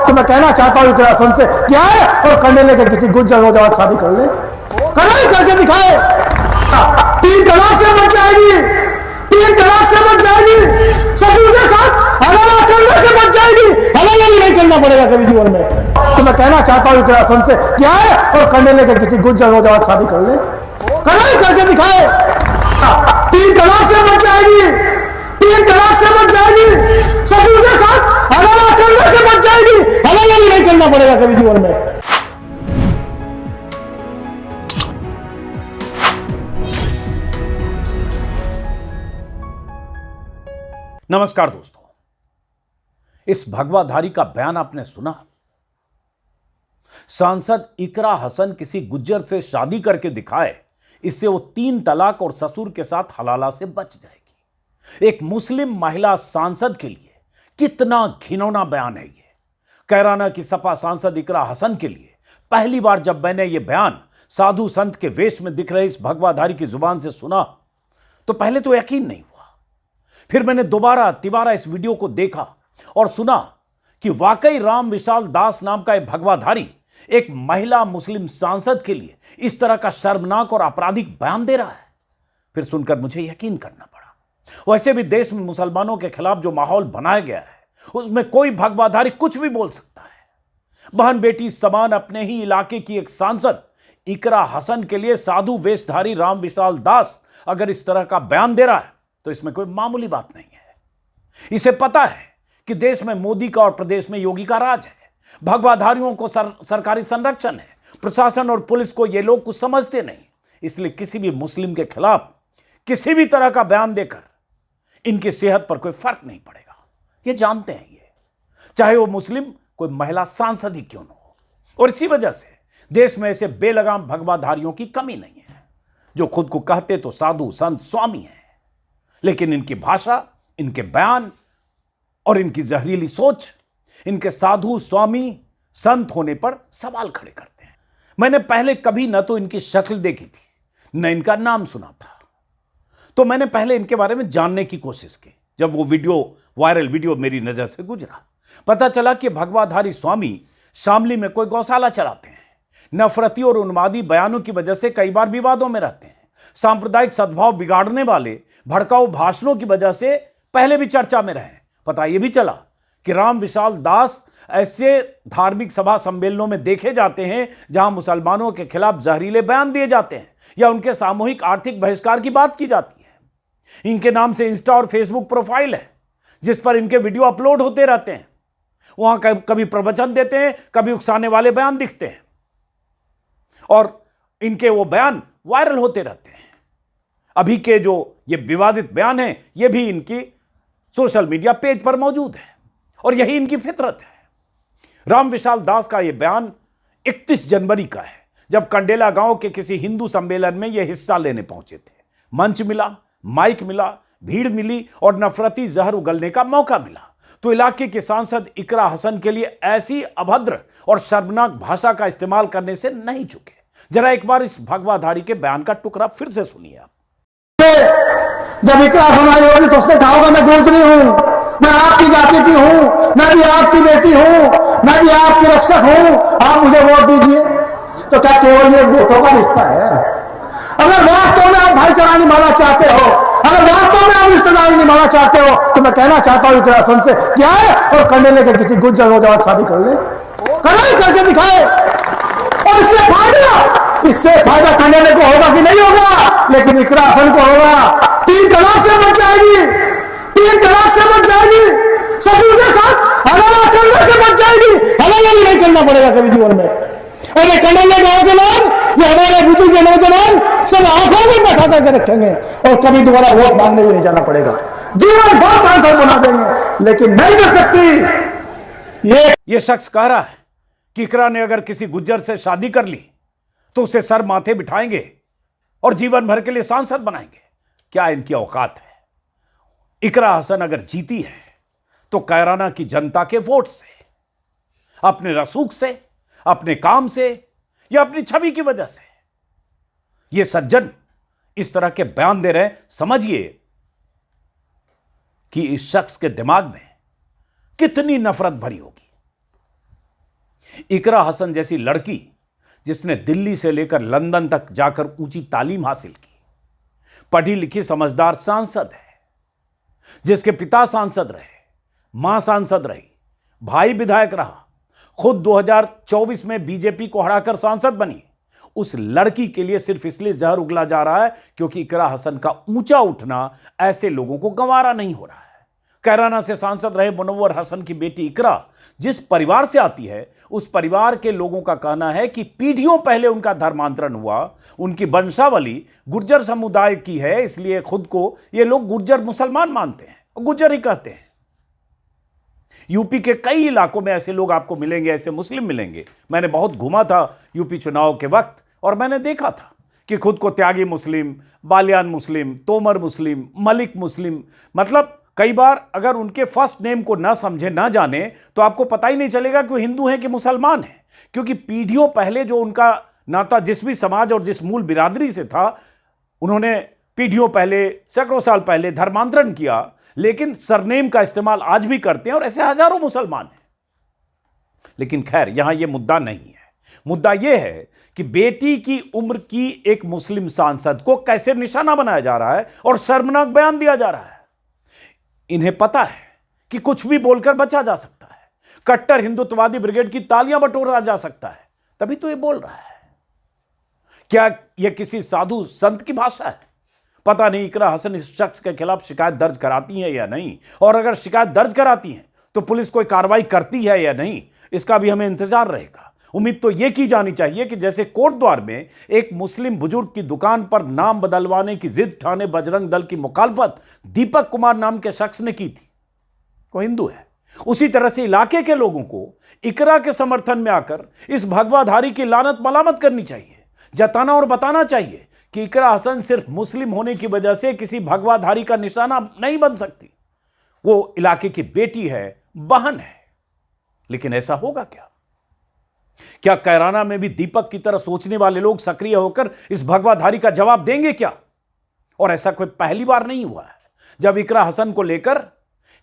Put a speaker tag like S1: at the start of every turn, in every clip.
S1: तो मैं कहना चाहता हूं इकरा हसन से क्या है और करने लेकर किसी गुज्जर नौजवान शादी कर ले, कड़ाई करके दिखाए। 3 तलाक से बच जाएगी, 3 तलाक से बच जाएगी, ससुर के साथ हलाला करने से बच जाएगी, हलाला भी नहीं करना पड़ेगा कभी जीवन में। तो मैं कहना चाहता हूं इकरा हसन से क्या है और करने लेकर किसी गुज्जर नौजवान शादी कर ले, कड़ाई करके दिखाए। 3 तलाक से बच जाएगी, 3 तलाक से बच जाएगी, ससुर के साथ हलाला करने से बच जाएगी, हलाला भी नहीं करना पड़ेगा कभी जीवन में।
S2: नमस्कार दोस्तों, इस भगवाधारी का बयान आपने सुना। सांसद इकरा हसन किसी गुज्जर से शादी करके दिखाए, इससे वो 3 तलाक और ससुर के साथ हलाला से बच जाएगी। एक मुस्लिम महिला सांसद के लिए कितना घिनौना बयान है ये। कैराना की सपा सांसद इकरा हसन के लिए पहली बार जब मैंने ये बयान साधु संत के वेश में दिख रहे इस भगवाधारी की जुबान से सुना तो पहले तो यकीन नहीं हुआ। फिर मैंने दोबारा तिबारा इस वीडियो को देखा और सुना कि वाकई राम विशाल दास नाम का एक भगवाधारी एक महिला मुस्लिम सांसद के लिए इस तरह का शर्मनाक और आपराधिक बयान दे रहा है। फिर सुनकर मुझे यकीन करना पड़ा। वैसे भी देश में मुसलमानों के खिलाफ जो माहौल बनाया गया है उसमें कोई भगवाधारी कुछ भी बोल सकता है। बहन बेटी समान अपने ही इलाके की एक सांसद इकरा हसन के लिए साधु वेशधारी राम विशाल दास अगर इस तरह का बयान दे रहा है तो इसमें कोई मामूली बात नहीं है। इसे पता है कि देश में मोदी का और प्रदेश में योगी का राज है, भगवाधारियों को सरकारी संरक्षण है, प्रशासन और पुलिस को ये लोग कुछ समझते नहीं। इसलिए किसी भी मुस्लिम के खिलाफ किसी भी तरह का बयान देकर इनकी सेहत पर कोई फर्क नहीं पड़ेगा। ये जानते हैं ये, चाहे वो मुस्लिम कोई महिला सांसद ही क्यों न हो। और इसी वजह से देश में ऐसे बेलगाम भगवाधारियों की कमी नहीं है जो खुद को कहते तो साधु संत स्वामी हैं, लेकिन इनकी भाषा, इनके बयान और इनकी जहरीली सोच इनके साधु स्वामी संत होने पर सवाल खड़े करते हैं। मैंने पहले कभी न तो इनकी शक्ल देखी थी न इनका नाम सुना था, तो मैंने पहले इनके बारे में जानने की कोशिश की। जब वो वायरल वीडियो मेरी नजर से गुजरा, पता चला कि भगवाधारी स्वामी शामली में कोई गौशाला चलाते हैं, नफरती और उन्मादी बयानों की वजह से कई बार विवादों में रहते हैं, सांप्रदायिक सद्भाव बिगाड़ने वाले भड़काऊ भाषणों की वजह से पहले भी चर्चा में रहे। पता यह भी चला कि राम विशाल दास ऐसे धार्मिक सभा सम्मेलनों में देखे जाते हैं जहां मुसलमानों के खिलाफ जहरीले बयान दिए जाते हैं या उनके सामूहिक आर्थिक बहिष्कार की बात की जाती है। इनके नाम से इंस्टा और फेसबुक प्रोफाइल है जिस पर इनके वीडियो अपलोड होते रहते हैं। वहां कभी प्रवचन देते हैं, कभी उकसाने वाले बयान दिखते हैं और इनके वो बयान वायरल होते रहते हैं। अभी के जो ये विवादित बयान हैं ये भी इनकी सोशल मीडिया पेज पर मौजूद है और यही इनकी फितरत है। राम विशाल दास का ये बयान 31 जनवरी का है, जब कंडेला गांव के किसी हिंदू सम्मेलन में ये हिस्सा लेने पहुंचे थे। मंच मिला, माइक मिला, भीड़ मिली और नफरती जहर उगलने का मौका मिला तो इलाके के सांसद इकरा हसन के लिए ऐसी अभद्र और शर्मनाक भाषा का इस्तेमाल करने से नहीं चुके। जरा एक बार इस भगवाधारी के बयान का टुकड़ा फिर से सुनिए आप।
S1: जब इकरा हसन आई होगी तो उसने कहा होगा मैं गुजरी हूं, मैं आपकी जाति की हूं, मैं भी आपकी बेटी हूं, मैं भी आपकी रक्षक हूं, आप मुझे वोट दीजिए। तो क्या केवल ये वोटों का रिश्ता है? अगर वास्तव में आप भाईचारा निभाना चाहते हो, अगर वास्तव में आप रिश्तेदारी निभाना चाहते हो तो मैं कहना चाहता हूं इकरा हसन से क्या है और करने लेकर किसी गुज्जर नौजवान शादी कर ले, कड़ाई करके दिखाए। और इससे फायदा करने को होगा कि नहीं होगा, लेकिन इकरा हसन को होगा। 3 तलाक से बच जाएगी, 3 तलाक से बच जाएगी, ससुर के साथ हलाला करने से बच जाएगी, हलाला भी नहीं करना पड़ेगा कभी जीवन में। और ये कंडेला गांव के लोग, ये हमारे बुजुर्ग के नौजवान सब आंखों में बैठा करके रखेंगे और कभी दोबारा वोट मांगने भी नहीं जाना पड़ेगा। जीवन भर सांसद बना देंगे, लेकिन नहीं कर सकती।
S2: ये शख्स कह रहा है कि इकरा ने अगर किसी गुज्जर से शादी कर ली तो उसे सर माथे बिठाएंगे और जीवन भर के लिए सांसद बनाएंगे। क्या इनकी औकात है? इकरा हसन अगर जीती है तो कैराना की जनता के वोट से, अपने रसूख से, अपने काम से या अपनी छवि की वजह से। ये सज्जन इस तरह के बयान दे रहे हैं। समझिए कि इस शख्स के दिमाग में कितनी नफरत भरी होगी। इकरा हसन जैसी लड़की जिसने दिल्ली से लेकर लंदन तक जाकर ऊंची तालीम हासिल की, पढ़ी लिखी समझदार सांसद है, जिसके पिता सांसद रहे, मां सांसद रही, भाई विधायक रहा, खुद 2024 में बीजेपी को हराकर सांसद बनी, उस लड़की के लिए सिर्फ इसलिए जहर उगला जा रहा है क्योंकि इकरा हसन का ऊंचा उठना ऐसे लोगों को गंवारा नहीं हो रहा है। कैराना से सांसद रहे मुनव्वर हसन की बेटी इकरा जिस परिवार से आती है, उस परिवार के लोगों का कहना है कि पीढ़ियों पहले उनका धर्मांतरण हुआ, उनकी वंशावली गुर्जर समुदाय की है, इसलिए खुद को ये लोग गुर्जर मुसलमान मानते हैं और गुर्जर ही कहते हैं। यूपी के कई इलाकों में ऐसे लोग आपको मिलेंगे, ऐसे मुस्लिम मिलेंगे। मैंने बहुत घूमा था यूपी चुनाव के वक्त और मैंने देखा था कि खुद को त्यागी मुस्लिम, बालियान मुस्लिम, तोमर मुस्लिम, मलिक मुस्लिम, मतलब कई बार अगर उनके फर्स्ट नेम को ना समझे ना जाने तो आपको पता ही नहीं चलेगा कि वो हिंदू हैं कि मुसलमान हैं, क्योंकि पीढ़ियों पहले जो उनका नाता जिस भी समाज और जिस मूल बिरादरी से था, उन्होंने पीढ़ियों पहले, सैकड़ों साल पहले धर्मांतरण किया, लेकिन सरनेम का इस्तेमाल आज भी करते हैं और ऐसे हजारों मुसलमान हैं। लेकिन खैर यहां यह मुद्दा नहीं है। मुद्दा यह है कि बेटी की उम्र की एक मुस्लिम सांसद को कैसे निशाना बनाया जा रहा है और शर्मनाक बयान दिया जा रहा है। इन्हें पता है कि कुछ भी बोलकर बचा जा सकता है, कट्टर हिंदुत्ववादी ब्रिगेड की तालियां बटोरा जा सकता है, तभी तो ये बोल रहा है। क्या यह किसी साधु संत की भाषा है? पता नहीं इकरा हसन इस शख्स के खिलाफ शिकायत दर्ज कराती है या नहीं, और अगर शिकायत दर्ज कराती है तो पुलिस कोई कार्रवाई करती है या नहीं, इसका भी हमें इंतजार रहेगा। उम्मीद तो यह की जानी चाहिए कि जैसे कोटद्वार में एक मुस्लिम बुजुर्ग की दुकान पर नाम बदलवाने की जिद ठाने बजरंग दल की मुखालफत दीपक कुमार नाम के शख्स ने की थी, वो हिंदू है, उसी तरह से इलाके के लोगों को इकरा के समर्थन में आकर इस भगवाधारी की लानत मलामत करनी चाहिए, जताना और बताना चाहिए कि इकरा हसन सिर्फ मुस्लिम होने की वजह से किसी भगवाधारी का निशाना नहीं बन सकती। वो इलाके की बेटी है, बहन है। लेकिन ऐसा होगा क्या? क्या कैराना में भी दीपक की तरह सोचने वाले लोग सक्रिय होकर इस भगवाधारी का जवाब देंगे क्या? और ऐसा कोई पहली बार नहीं हुआ है जब इकरा हसन को लेकर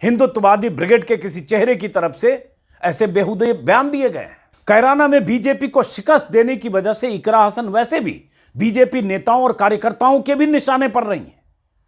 S2: हिंदुत्ववादी ब्रिगेड के किसी चेहरे की तरफ से ऐसे बेहुदे बयान दिए गए हैं। कैराना में बीजेपी को शिकस्त देने की वजह से इकरा हसन वैसे भी बीजेपी नेताओं और कार्यकर्ताओं के भी निशाने पर रही हैं।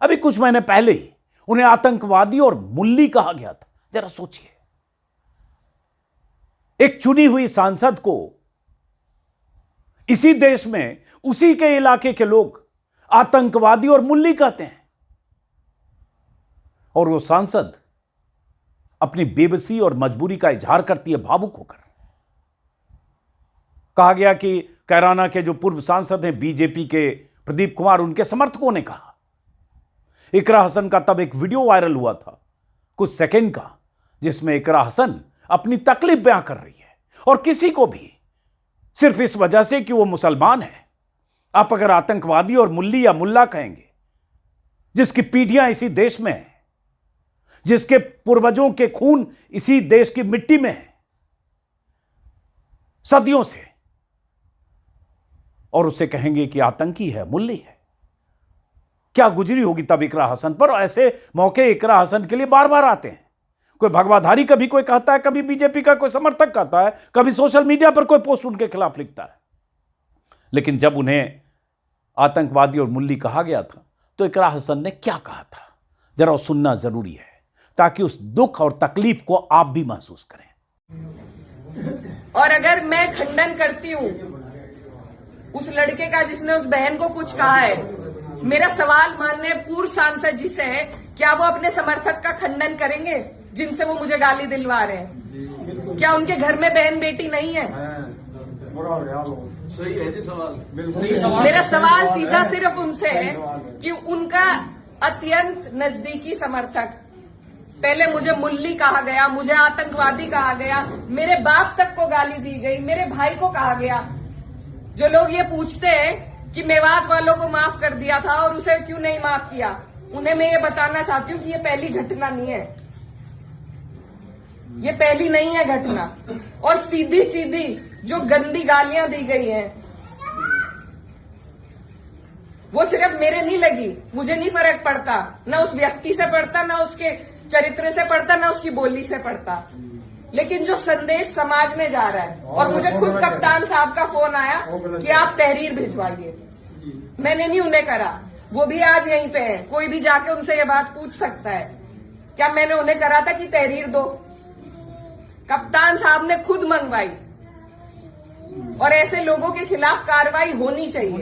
S2: अभी कुछ महीने पहले ही उन्हें आतंकवादी और मुल्ली कहा गया था। जरा सोचिए, एक चुनी हुई सांसद को इसी देश में उसी के इलाके के लोग आतंकवादी और मुल्ली कहते हैं, और वो सांसद अपनी बेबसी और मजबूरी का इजहार करती है भावुक होकर। कहा गया कि कैराना के जो पूर्व सांसद हैं बीजेपी के प्रदीप कुमार, उनके समर्थकों ने कहा। इकरा हसन का तब एक वीडियो वायरल हुआ था कुछ सेकंड का, जिसमें इकरा हसन अपनी तकलीफ बयां कर रही है, और किसी को भी सिर्फ इस वजह से कि वो मुसलमान है, आप अगर आतंकवादी और मुल्ली या मुल्ला कहेंगे, जिसकी पीढ़ियां इसी देश में है, जिसके पूर्वजों के खून इसी देश की मिट्टी में है सदियों से, और उसे कहेंगे कि आतंकी है, मुल्ली है, क्या गुजरी होगी तब इकरा हसन पर? और ऐसे मौके इकरा हसन के लिए बार बार आते हैं। कोई भगवाधारी कभी कोई कहता है, कभी बीजेपी का कोई समर्थक कहता है, कभी सोशल मीडिया पर कोई पोस्ट उनके खिलाफ लिखता है। लेकिन जब उन्हें आतंकवादी और मुल्ली कहा गया था तो इकरा हसन ने क्या कहा था, जरा वो सुनना जरूरी है, ताकि उस दुख और तकलीफ को आप भी महसूस करें।
S3: और अगर मैं खंडन करती हूं उस लड़के का जिसने उस बहन को कुछ कहा है, मेरा सवाल माननीय पूर्व सांसद जी से है, क्या वो अपने समर्थक का खंडन करेंगे जिनसे वो मुझे गाली दिलवा रहे हैं? क्या उनके घर में बहन बेटी नहीं है? मेरा सवाल सीधा सिर्फ उनसे है कि उनका अत्यंत नजदीकी समर्थक, पहले मुझे मुल्ली कहा गया, मुझे आतंकवादी कहा गया, मेरे बाप तक को गाली दी गई, मेरे भाई को कहा गया। जो लोग ये पूछते हैं कि मेवात वालों को माफ कर दिया था और उसे क्यों नहीं माफ किया, उन्हें मैं ये बताना चाहती हूँ कि ये पहली घटना नहीं है, ये पहली नहीं है घटना। और सीधी सीधी जो गंदी गालियां दी गई हैं, वो सिर्फ मेरे नहीं लगी, मुझे नहीं फर्क पड़ता, ना उस व्यक्ति से पड़ता, ना उसके चरित्र से पड़ता, ना उसकी बोली से पड़ता। लेकिन जो संदेश समाज में जा रहा है, और मुझे खुद कप्तान साहब का फोन आया कि आप तहरीर भिजवाइए, मैंने नहीं उन्हें करा, वो भी आज यहीं पे है, कोई भी जाके उनसे ये बात पूछ सकता है, क्या मैंने उन्हें करा था कि तहरीर दो? कप्तान साहब ने खुद मंगवाई। और ऐसे लोगों के खिलाफ कार्रवाई होनी चाहिए।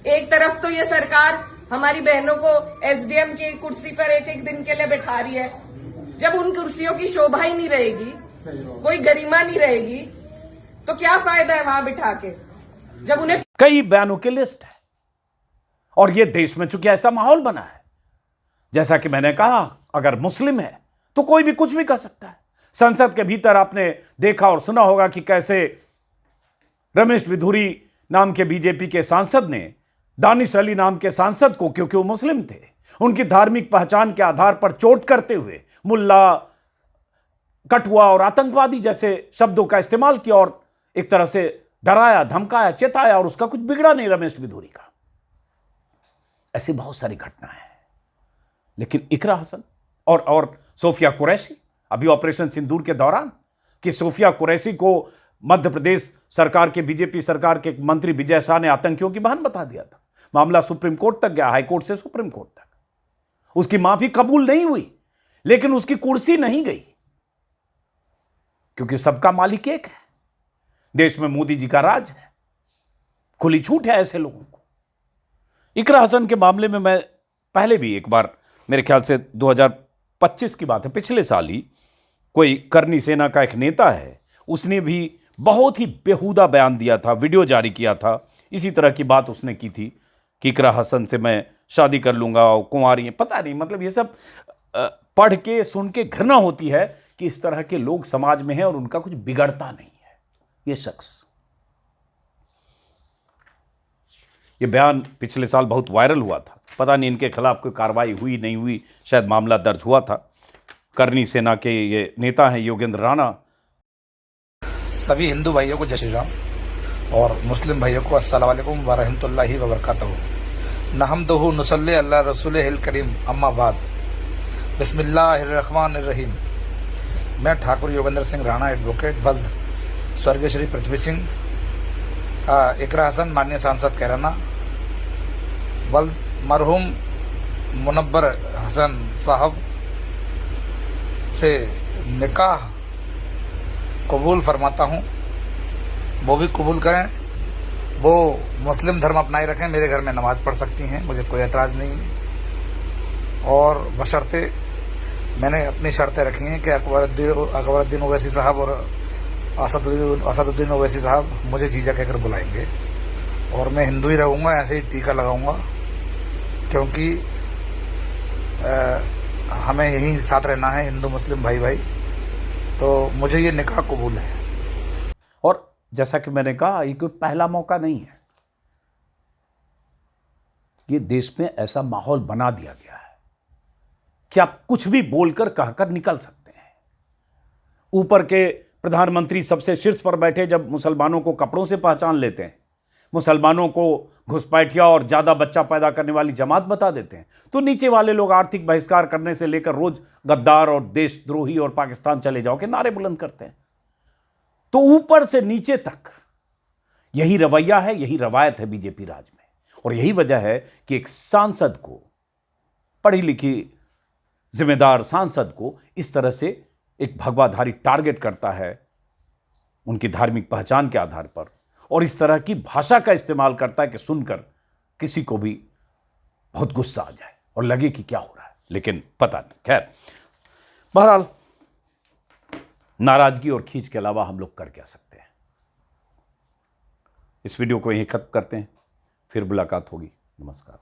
S3: एक तरफ तो ये सरकार हमारी बहनों को एसडीएम की कुर्सी पर एक एक दिन के लिए बैठा रही है, जब उन कुर्सियों की शोभा ही नहीं रहेगी, कोई गरिमा नहीं रहेगी, तो क्या फायदा है वहां बिठा के, जब उन्हें
S2: कई बयानों की लिस्ट है। और यह देश में चूंकि ऐसा माहौल बना है, जैसा कि मैंने कहा, अगर मुस्लिम है तो कोई भी कुछ भी कर सकता है। संसद के भीतर आपने देखा और सुना होगा कि कैसे रमेश बिधूरी नाम के बीजेपी के सांसद ने दानिश अली नाम के सांसद को, क्योंकि वो मुस्लिम थे, उनकी धार्मिक पहचान के आधार पर चोट करते हुए मुल्ला, कटुआ और आतंकवादी जैसे शब्दों का इस्तेमाल किया और एक तरह से डराया, धमकाया, चेताया, और उसका कुछ बिगड़ा नहीं रमेश बिधूरी का। ऐसी बहुत सारी घटनाएं हैं। लेकिन इकरा हसन और सोफिया कुरैशी, अभी ऑपरेशन सिंदूर के दौरान, कि सोफिया कुरैशी को मध्य प्रदेश सरकार के, बीजेपी सरकार के मंत्री विजय शाह ने आतंकियों की बहन बता दिया था। मामला सुप्रीम कोर्ट तक गया, हाई कोर्ट से सुप्रीम कोर्ट तक। उसकी माफी कबूल नहीं हुई, लेकिन उसकी कुर्सी नहीं गई, क्योंकि सबका मालिक एक है। देश में मोदी जी का राज है, खुली छूट है ऐसे लोगों को। इकरा हसन के मामले में मैं पहले भी एक बार, मेरे ख्याल से 2025 की बात है, पिछले साल ही, कोई करनी सेना का एक नेता है, उसने भी बहुत ही बेहुदा बयान दिया था, वीडियो जारी किया था। इसी तरह की बात उसने की थी कि इकरा हसन से मैं शादी कर लूंगा, और कुंवारी है, पता नहीं, मतलब ये सब पढ़ के सुन के घृणा होती है कि इस तरह के लोग समाज में हैं और उनका कुछ बिगड़ता नहीं है। ये शख्स, ये बयान पिछले साल बहुत वायरल हुआ था, पता नहीं इनके खिलाफ कोई कार्रवाई हुई नहीं हुई, शायद मामला दर्ज हुआ था। करनी सेना के ये नेता हैं योगेंद्र राणा।
S4: सभी हिंदू भाइयों को जय श्री राम और मुस्लिम भाइयों को अस्सलाम वालेकुम व रहमतुल्लाहि व बरकातहू। नहमदुहु नुसल्ली अल्ला रसूलिहिल करीम, अम्मा बाद, बिस्मिल्लाहिर्रहमानिर्रहीम। मैं ठाकुर योगेंद्र सिंह राणा, एडवोकेट, बल्द, स्वर्गीय श्री पृथ्वी सिंह, इकरा हसन माननीय सांसद कैराना, बल्द, मरहूम मुनव्वर हसन साहब से निकाह कबूल फरमाता हूँ। वो भी कबूल करें, वो मुस्लिम धर्म अपनाए रखें, मेरे घर में नमाज पढ़ सकती हैं, मुझे कोई एतराज़ नहीं है। और बशर्ते मैंने अपनी शर्तें रखी हैं कि अकबरुद्दीन ओवैसी साहब और असदुद्दीन ओवैसी साहब मुझे जीजा कहकर बुलाएंगे, और मैं हिंदू ही रहूँगा, ऐसे ही टीका लगाऊंगा, क्योंकि हमें यहीं साथ रहना है, हिंदू मुस्लिम भाई भाई। तो मुझे ये निकाह कबूल है।
S2: और जैसा कि मैंने कहा, ये कोई पहला मौका नहीं है। ये देश में ऐसा माहौल बना दिया गया है कि आप कुछ भी बोलकर कहकर निकल सकते हैं। ऊपर के प्रधानमंत्री सबसे शीर्ष पर बैठे जब मुसलमानों को कपड़ों से पहचान लेते हैं, मुसलमानों को घुसपैठिया और ज्यादा बच्चा पैदा करने वाली जमात बता देते हैं, तो नीचे वाले लोग आर्थिक बहिष्कार करने से लेकर रोज गद्दार और देशद्रोही और पाकिस्तान चले जाओ के नारे बुलंद करते हैं। तो ऊपर से नीचे तक यही रवैया है, यही रवायत है बीजेपी राज में। और यही वजह है कि एक सांसद को, पढ़ी लिखी जिम्मेदार सांसद को, इस तरह से एक भगवाधारी टारगेट करता है उनकी धार्मिक पहचान के आधार पर, और इस तरह की भाषा का इस्तेमाल करता है कि सुनकर किसी को भी बहुत गुस्सा आ जाए और लगे कि क्या हो रहा है, लेकिन पता नहीं। खैर, बहरहाल नाराजगी और खींच के अलावा हम लोग कर क्या सकते हैं। इस वीडियो को यहीं खत्म करते हैं, फिर मुलाकात होगी। नमस्कार।